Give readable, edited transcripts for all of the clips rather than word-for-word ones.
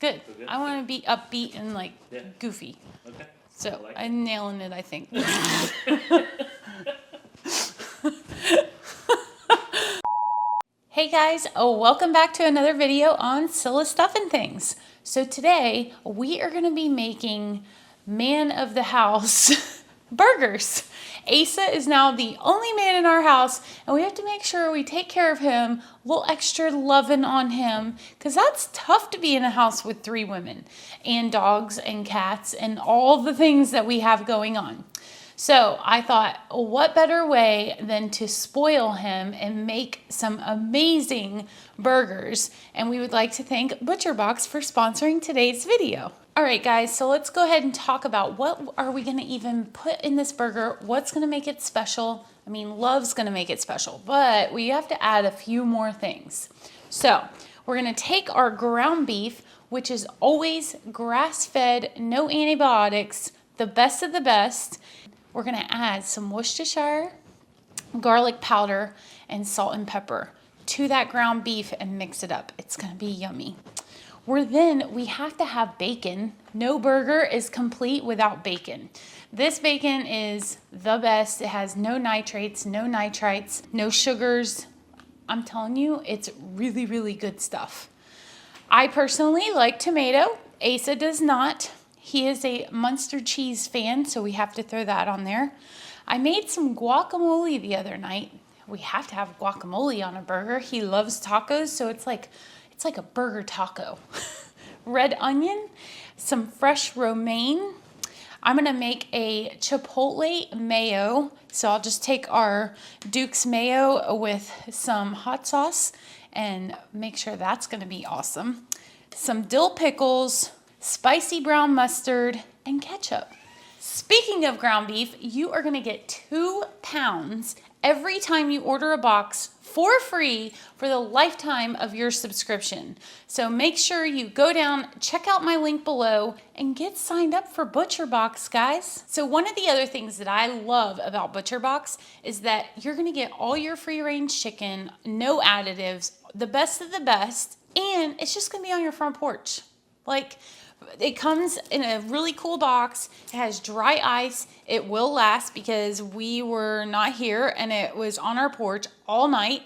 Good. Okay. I want to be upbeat and like goofy. Okay. So like I'm nailing it, I think. Hey guys, welcome back to another video on Priscilla Stuffing Things. So today we are going to be making man of the house burgers. Asa is now the only man in our house, and we have to make sure we take care of him, a little extra loving on him, because that's tough to be in a house with 3 women and dogs and cats and all the things that we have going on. So I thought, what better way than to spoil him and make some amazing burgers? And we would like to thank ButcherBox for sponsoring today's video. All right, guys, so let's go ahead and talk about what are we going to even put in this burger? What's going to make it special? I mean, love's going to make it special, but we have to add a few more things. So we're going to take our ground beef, which is always grass-fed, no antibiotics, the best of the best. We're going to add some Worcestershire, garlic powder, and salt and pepper to that ground beef and mix it up. It's going to be yummy. We have to have bacon. No burger is complete without bacon. This bacon is the best. It has no nitrates, no nitrites, no sugars. I'm telling you, it's really, really good stuff. I personally like tomato. Asa does not. He is a Munster cheese fan, so we have to throw that on there. I made some guacamole the other night. We have to have guacamole on a burger. He loves tacos, so it's like a burger taco. Red onion, some fresh romaine. I'm gonna make a chipotle mayo. So I'll just take our Duke's mayo with some hot sauce and make sure that's gonna be awesome. Some dill pickles, spicy brown mustard, and ketchup. Speaking of ground beef, you are gonna get 2 pounds every time you order a box for free for the lifetime of your subscription. So make sure you go down, check out my link below, and get signed up for ButcherBox, guys. So one of the other things that I love about ButcherBox is that you're gonna get all your free-range chicken, no additives, the best of the best, and it's just gonna be on your front porch. Like, it comes in a really cool box. It has dry ice. It will last because we were not here and it was on our porch all night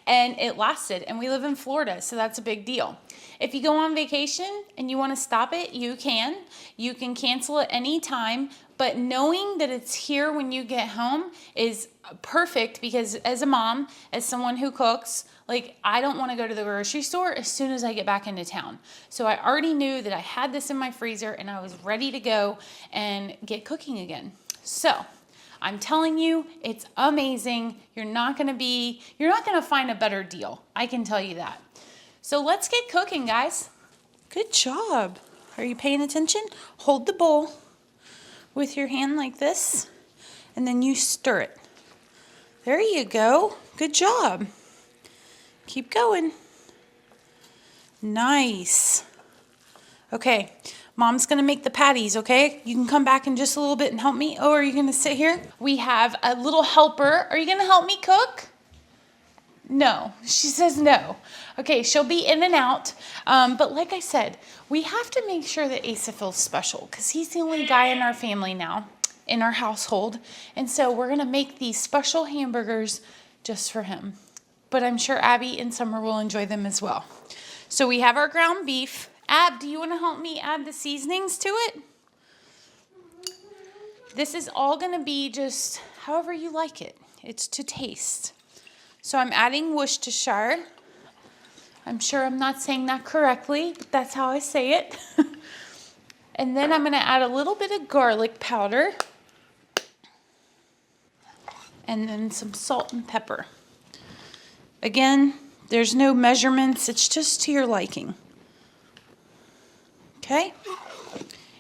and it lasted, and we live in Florida, so that's a big deal. If you go on vacation and you want to stop it, you can. You can cancel it anytime, but knowing that it's here when you get home is perfect because as a mom, as someone who cooks, like, I don't want to go to the grocery store as soon as I get back into town. So I already knew that I had this in my freezer and I was ready to go and get cooking again. So I'm telling you, it's amazing. You're not going to find a better deal. I can tell you that. So let's get cooking, guys. Good job. Are you paying attention? Hold the bowl with your hand like this, and then you stir it. There you go. Good job. Keep going. Nice. Okay, Mom's gonna make the patties, okay? You can come back in just a little bit and help me. Oh, are you gonna sit here? We have a little helper. Are you gonna help me cook? No, she says no. Okay, she'll be in and out. But like I said, we have to make sure that Asa feels special because he's the only guy in our family now, in our household. And so we're gonna make these special hamburgers just for him. But I'm sure Abby and Summer will enjoy them as well. So we have our ground beef. Ab, do you want to help me add the seasonings to it? This is all going to be just however you like it. It's to taste. So I'm adding Worcestershire. I'm sure I'm not saying that correctly, but that's how I say it. And then I'm going to add a little bit of garlic powder. And then some salt and pepper. Again, there's no measurements. It's just to your liking. Okay?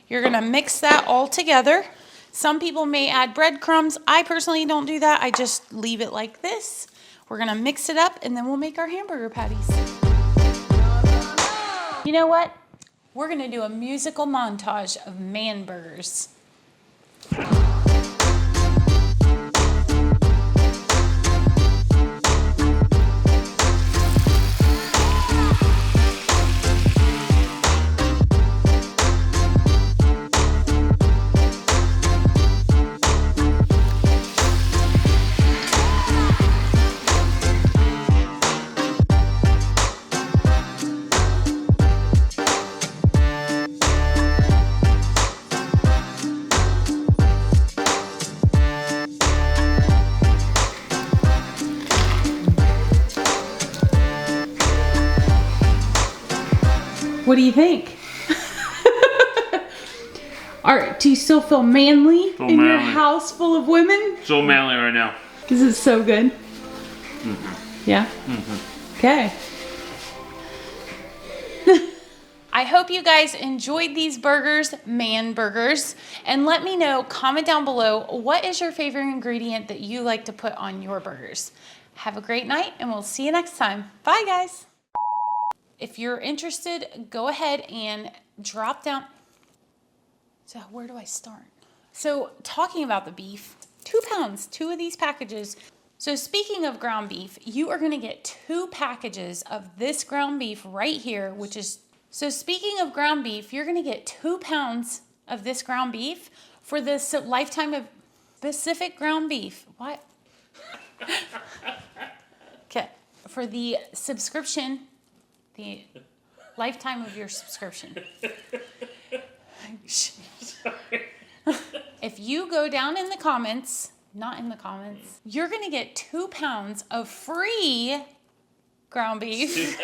You're going to mix that all together. Some people may add breadcrumbs. I personally don't do that. I just leave it like this. We're going to mix it up, and then we'll make our hamburger patties. You know what? We're going to do a musical montage of man burgers. What do you think? All right, do you still feel manly in your house full of women? So manly right now. This is so good. Yeah? Okay. I hope you guys enjoyed these burgers, man burgers, and let me know, comment down below, what is your favorite ingredient that you like to put on your burgers? Have a great night, and we'll see you next time. Bye, guys. If you're interested, go ahead and drop down. So where do I start? So talking about the beef, 2 pounds, 2 of these packages. So speaking of ground beef, you are gonna get 2 packages of this ground beef right here, which is, so speaking of ground beef, you're gonna get 2 pounds of this ground beef for the lifetime of specific ground beef. What? Okay, for the subscription, the lifetime of your subscription. If you go down in the comments, not in the comments, you're gonna get 2 pounds of free ground beef.